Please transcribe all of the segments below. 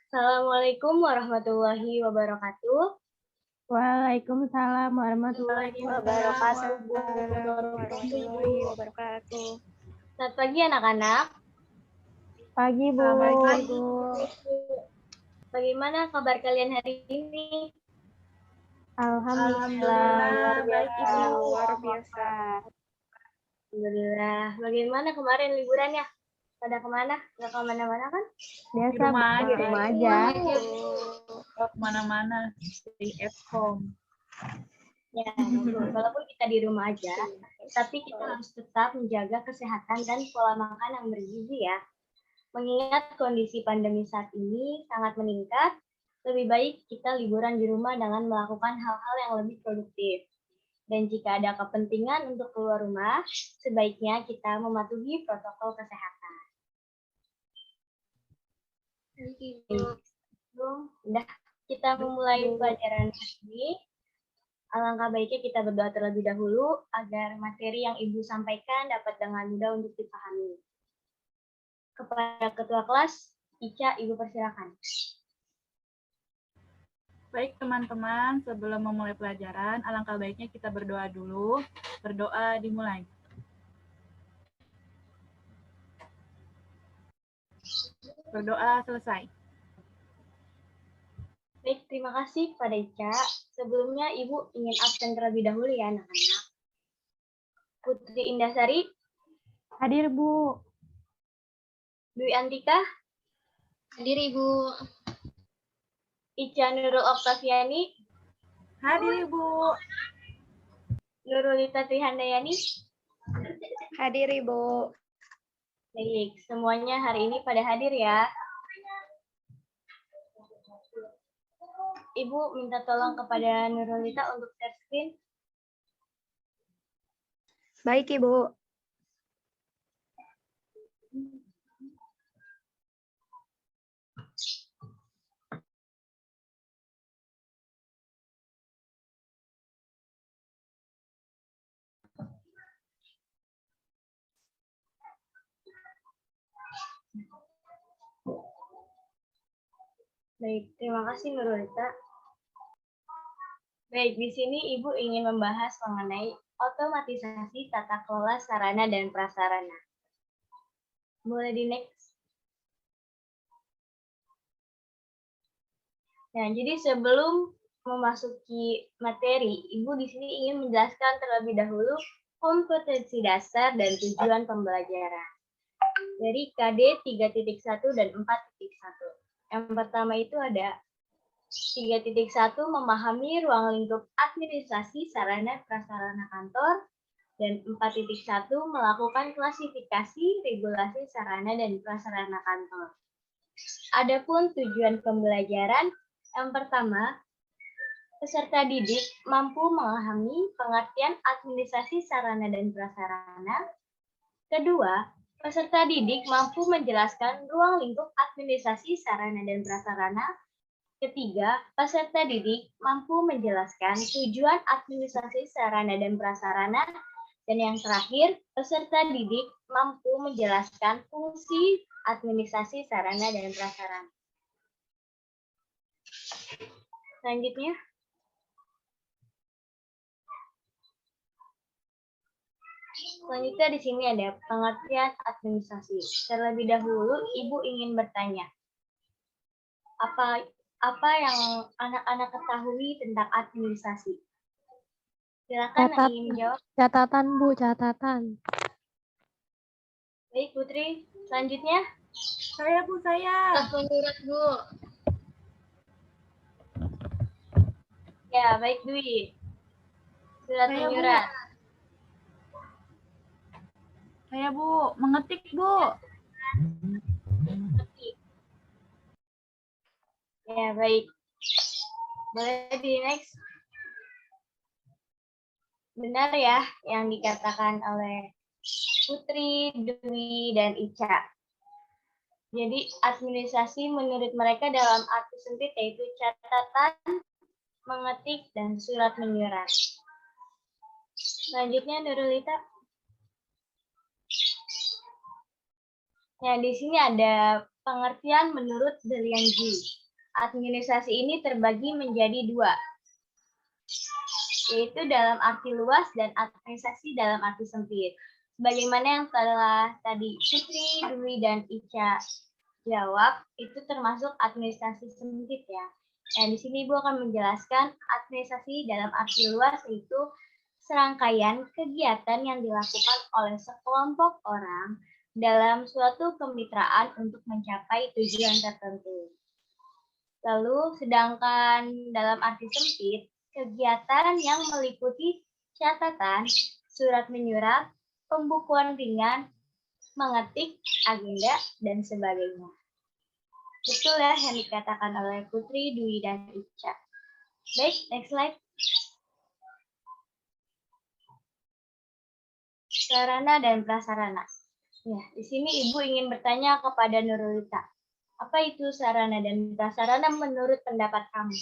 Assalamualaikum warahmatullahi wabarakatuh. Waalaikumsalam warahmatullahi Wabarakatuh. warahmatullahi wabarakatuh. Selamat pagi anak-anak. Pagi, Bu. Selamat pagi, Bu. Bagaimana kabar kalian hari ini? Alhamdulillah, baik Ibu, luar biasa. Alhamdulillah. Bagaimana kemarin liburannya? Pada kemana? Nggak kemana-mana kan? Biasa, Di rumah Bu. aja. Di rumah aja. Nggak kemana-mana, stay at home. Ya, betul. Walaupun kita di rumah aja, tapi kita harus tetap menjaga kesehatan dan pola makan yang bergizi ya. Mengingat kondisi pandemi saat ini sangat meningkat, lebih baik kita liburan di rumah dengan melakukan hal-hal yang lebih produktif. Dan jika ada kepentingan untuk keluar rumah, sebaiknya kita mematuhi protokol kesehatan. Udah kita memulai pelajaran ini. Alangkah baiknya kita berdoa terlebih dahulu agar materi yang Ibu sampaikan dapat dengan mudah untuk dipahami. Kepada Ketua Kelas, Ica, Ibu persilakan. Baik teman-teman, sebelum memulai pelajaran, alangkah baiknya kita berdoa dulu. Berdoa dimulai. Berdoa selesai. Baik, terima kasih kepada Ica. Sebelumnya Ibu ingin absen terlebih dahulu ya anak-anak. Putri Indasari, Hadir, Bu. Dwi Antika, Hadir Ibu. Ica Nurul Oktaviani, Hadir Ibu. Nurulita Trihandayani. Hadir Ibu. Baik, semuanya hari ini pada hadir ya. Ibu minta tolong kepada Nurulita untuk share screen. Baik Ibu. Baik, terima kasih Nurulita. Baik, di sini Ibu ingin membahas mengenai otomatisasi tata kelola sarana dan prasarana. Boleh di next. Nah, jadi sebelum memasuki materi, Ibu di sini ingin menjelaskan terlebih dahulu kompetensi dasar dan tujuan pembelajaran dari KD 3.1 dan 4.1. Yang pertama itu ada 3.1 memahami ruang lingkup administrasi sarana prasarana kantor, dan 4.1 melakukan klasifikasi regulasi sarana dan prasarana kantor. Adapun tujuan pembelajaran, yang pertama, peserta didik mampu memahami pengertian administrasi sarana dan prasarana. Kedua, peserta didik mampu menjelaskan ruang lingkup administrasi sarana dan prasarana. Ketiga, peserta didik mampu menjelaskan tujuan administrasi sarana dan prasarana. Dan yang terakhir, peserta didik mampu menjelaskan fungsi administrasi sarana dan prasarana. Selanjutnya, di sini ada pengertian administrasi. Terlebih dahulu, Ibu ingin bertanya, apa yang anak-anak ketahui tentang administrasi? Silakan yang ingin menjawab. Catatan, Bu, catatan. Baik, Putri. Selanjutnya. Saya, Bu, saya. Surat Bu. Ya, baik, Dwi. Surat menyurat. Saya, Bu. Mengetik, Bu. Ya, baik. Boleh di next. Benar ya yang dikatakan oleh Putri, Dwi, dan Ica. Jadi administrasi menurut mereka dalam arti sempit yaitu catatan, mengetik, dan surat menyurat. Selanjutnya Nurulita. Ya, di sini ada pengertian menurut Delian G. Administrasi ini terbagi menjadi dua, yaitu dalam arti luas dan administrasi dalam arti sempit. Sebagaimana yang telah tadi Fitri, Dwi, dan Ica jawab, itu termasuk administrasi sempit ya. Dan di sini Ibu akan menjelaskan administrasi dalam arti luas, yaitu serangkaian kegiatan yang dilakukan oleh sekelompok orang dalam suatu kemitraan untuk mencapai tujuan tertentu. Lalu, sedangkan dalam arti sempit, kegiatan yang meliputi catatan, surat menyurat, pembukuan ringan, mengetik, agenda, dan sebagainya. Betul ya yang dikatakan oleh Putri, Dwi, dan Ica. Baik, next slide. Sarana dan prasarana. Ya, di sini Ibu ingin bertanya kepada Nurulita. Apa itu sarana dan prasarana menurut pendapat kamu?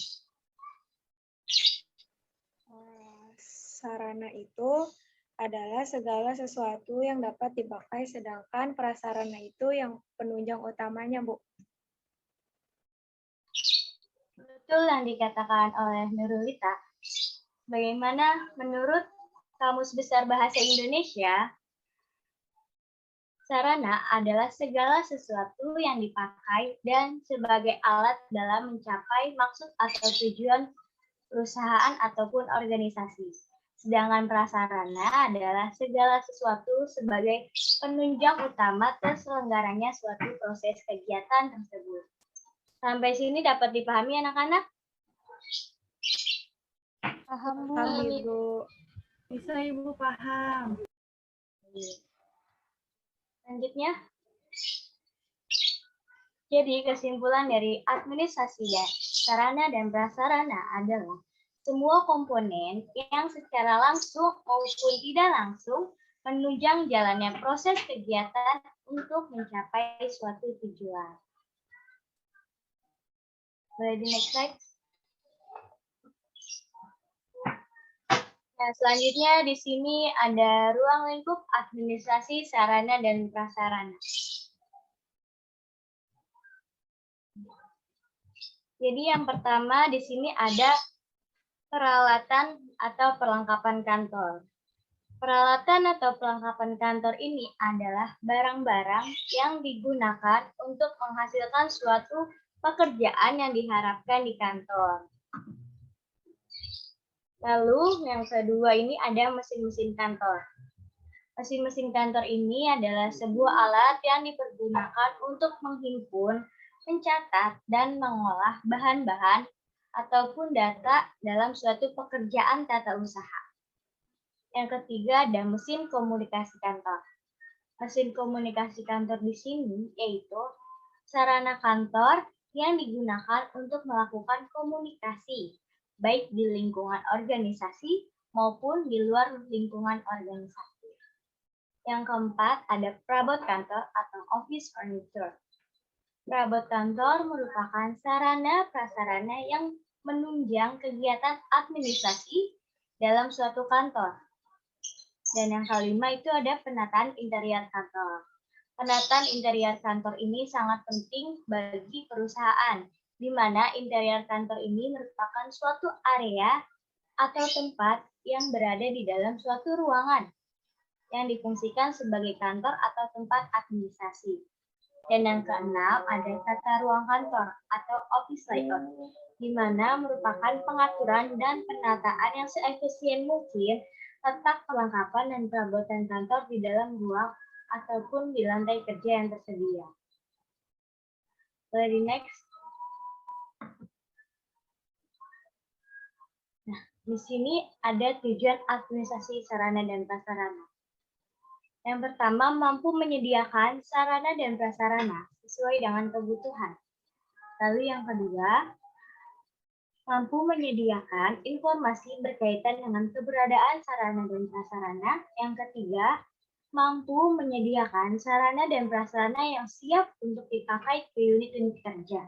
Sarana itu adalah segala sesuatu yang dapat dipakai, sedangkan prasarana itu yang penunjang utamanya, Bu. Betul yang dikatakan oleh Nurulita. Bagaimana menurut Kamus Besar Bahasa Indonesia, sarana adalah segala sesuatu yang dipakai dan sebagai alat dalam mencapai maksud atau tujuan perusahaan ataupun organisasi. Sedangkan prasarana adalah segala sesuatu sebagai penunjang utama terselenggaranya suatu proses kegiatan tersebut. Sampai sini dapat dipahami anak-anak? Paham, Bu. Paham, Ibu. Bisa Ibu paham. Selanjutnya, jadi kesimpulan dari administrasi dan sarana dan prasarana adalah semua komponen yang secara langsung maupun tidak langsung menunjang jalannya proses kegiatan untuk mencapai suatu tujuan. Boleh di next slide. Nah, selanjutnya di sini ada ruang lingkup administrasi sarana dan prasarana. Jadi yang pertama di sini ada peralatan atau perlengkapan kantor. Peralatan atau perlengkapan kantor ini adalah barang-barang yang digunakan untuk menghasilkan suatu pekerjaan yang diharapkan di kantor. Lalu yang kedua ini ada mesin-mesin kantor. Mesin-mesin kantor ini adalah sebuah alat yang dipergunakan untuk menghimpun, mencatat, dan mengolah bahan-bahan ataupun data dalam suatu pekerjaan tata usaha. Yang ketiga ada mesin komunikasi kantor. Mesin komunikasi kantor di sini yaitu sarana kantor yang digunakan untuk melakukan komunikasi, baik di lingkungan organisasi maupun di luar lingkungan organisasi. Yang keempat ada perabot kantor atau office furniture. Perabot kantor merupakan sarana prasarana yang menunjang kegiatan administrasi dalam suatu kantor. Dan yang kelima itu ada penataan interior kantor. Penataan interior kantor ini sangat penting bagi perusahaan, di mana interior kantor ini merupakan suatu area atau tempat yang berada di dalam suatu ruangan yang difungsikan sebagai kantor atau tempat administrasi. Dan yang keenam ada tata ruang kantor atau office layout, di mana merupakan pengaturan dan penataan yang seefisien mungkin letak perlengkapan dan perabotan kantor di dalam ruang ataupun di lantai kerja yang tersedia. Boleh di next. Nah, di sini ada tujuan administrasi sarana dan prasarana. Yang pertama, mampu menyediakan sarana dan prasarana sesuai dengan kebutuhan. Lalu yang kedua, mampu menyediakan informasi berkaitan dengan keberadaan sarana dan prasarana. Yang ketiga, mampu menyediakan sarana dan prasarana yang siap untuk dipakai ke unit-unit kerja.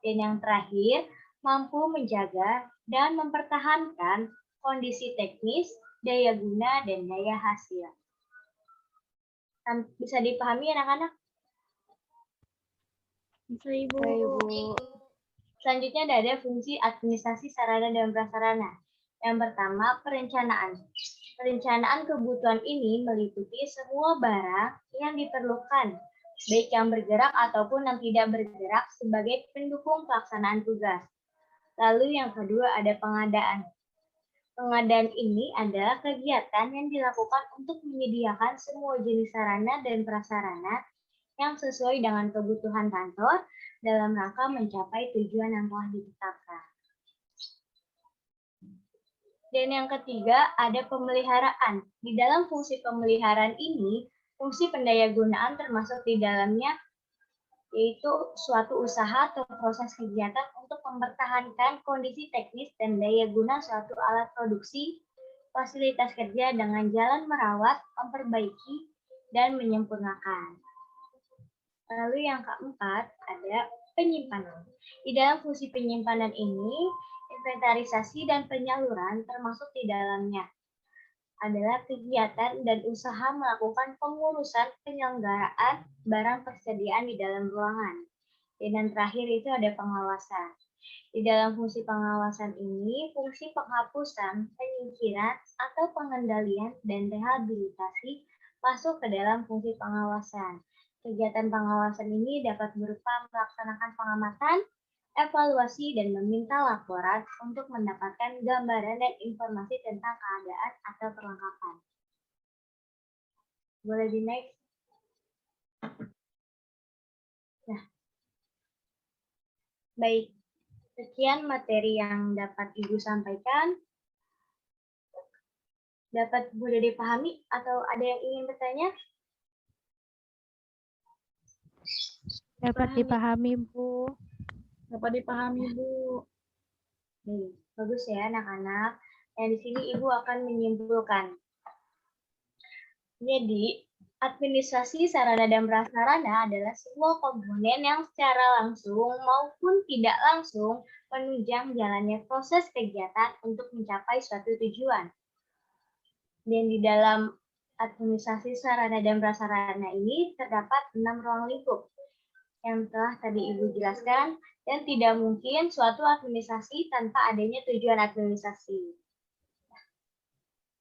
Dan yang terakhir, mampu menjaga dan mempertahankan kondisi teknis, daya guna, dan daya hasil. Bisa dipahami anak-anak? Bisa Ibu. Selanjutnya ada fungsi administrasi sarana dan prasarana. Yang pertama, perencanaan. Perencanaan kebutuhan ini meliputi semua barang yang diperlukan, baik yang bergerak ataupun yang tidak bergerak sebagai pendukung pelaksanaan tugas. Lalu yang kedua ada pengadaan. Pengadaan ini adalah kegiatan yang dilakukan untuk menyediakan semua jenis sarana dan prasarana yang sesuai dengan kebutuhan kantor dalam rangka mencapai tujuan yang telah ditetapkan. Dan yang ketiga, ada pemeliharaan. Di dalam fungsi pemeliharaan ini, fungsi pendayagunaan termasuk di dalamnya, yaitu suatu usaha atau proses kegiatan untuk mempertahankan kondisi teknis dan daya guna suatu alat produksi, fasilitas kerja dengan jalan merawat, memperbaiki, dan menyempurnakan. Lalu yang keempat, ada penyimpanan. Di dalam fungsi penyimpanan ini, inventarisasi dan penyaluran termasuk di dalamnya adalah kegiatan dan usaha melakukan pengurusan penyelenggaraan barang persediaan di dalam ruangan. Dan yang terakhir itu ada pengawasan. Di dalam fungsi pengawasan ini, fungsi penghapusan, penyingkiran, atau pengendalian dan rehabilitasi masuk ke dalam fungsi pengawasan. Kegiatan pengawasan ini dapat berupa melaksanakan pengamatan, evaluasi, dan meminta laporan untuk mendapatkan gambaran dan informasi tentang keadaan atau perlengkapan. Boleh di next? Nah, baik. Sekian materi yang dapat Ibu sampaikan. Dapat mudah dipahami atau ada yang ingin bertanya? Dapat dipahami, Bu. Dapat dipahami, Bu. Bagus ya anak-anak. Yang di sini Ibu akan menyimpulkan. Jadi, administrasi sarana dan prasarana adalah sebuah komponen yang secara langsung maupun tidak langsung menunjang jalannya proses kegiatan untuk mencapai suatu tujuan. Dan di dalam administrasi sarana dan prasarana ini terdapat 6 ruang lingkup yang telah tadi Ibu jelaskan, dan tidak mungkin suatu administrasi tanpa adanya tujuan administrasi.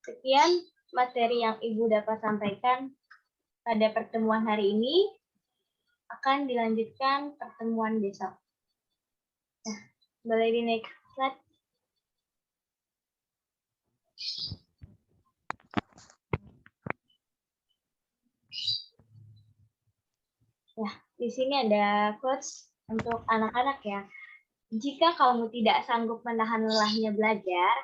Sekian materi yang Ibu dapat sampaikan pada pertemuan hari ini. Akan dilanjutkan pertemuan besok. Nah, boleh di next slide. Nah, di sini ada quotes untuk anak-anak ya. Jika kamu tidak sanggup menahan lelahnya belajar,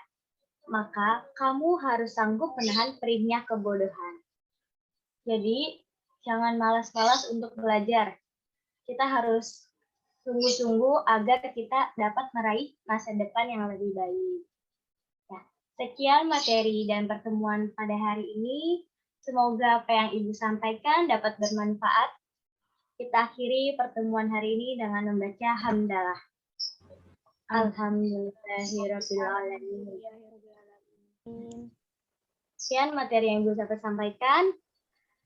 maka kamu harus sanggup menahan perihnya kebodohan. Jadi, jangan malas-malas untuk belajar. Kita harus sungguh-sungguh agar kita dapat meraih masa depan yang lebih baik. Ya, sekian materi dan pertemuan pada hari ini. Semoga apa yang Ibu sampaikan dapat bermanfaat. Kita akhiri pertemuan hari ini dengan membaca hamdalah. Alhamdulillahirrahmanirrahim. Sekian materi yang Ibu dapat sampaikan.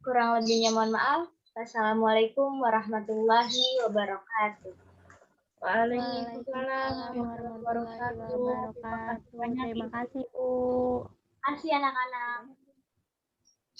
Kurang lebihnya mohon maaf. Wassalamualaikum warahmatullahi wabarakatuh. Waalaikumsalam warahmatullahi wabarakatuh. Terima kasih, Bu. Terima kasih anak-anak.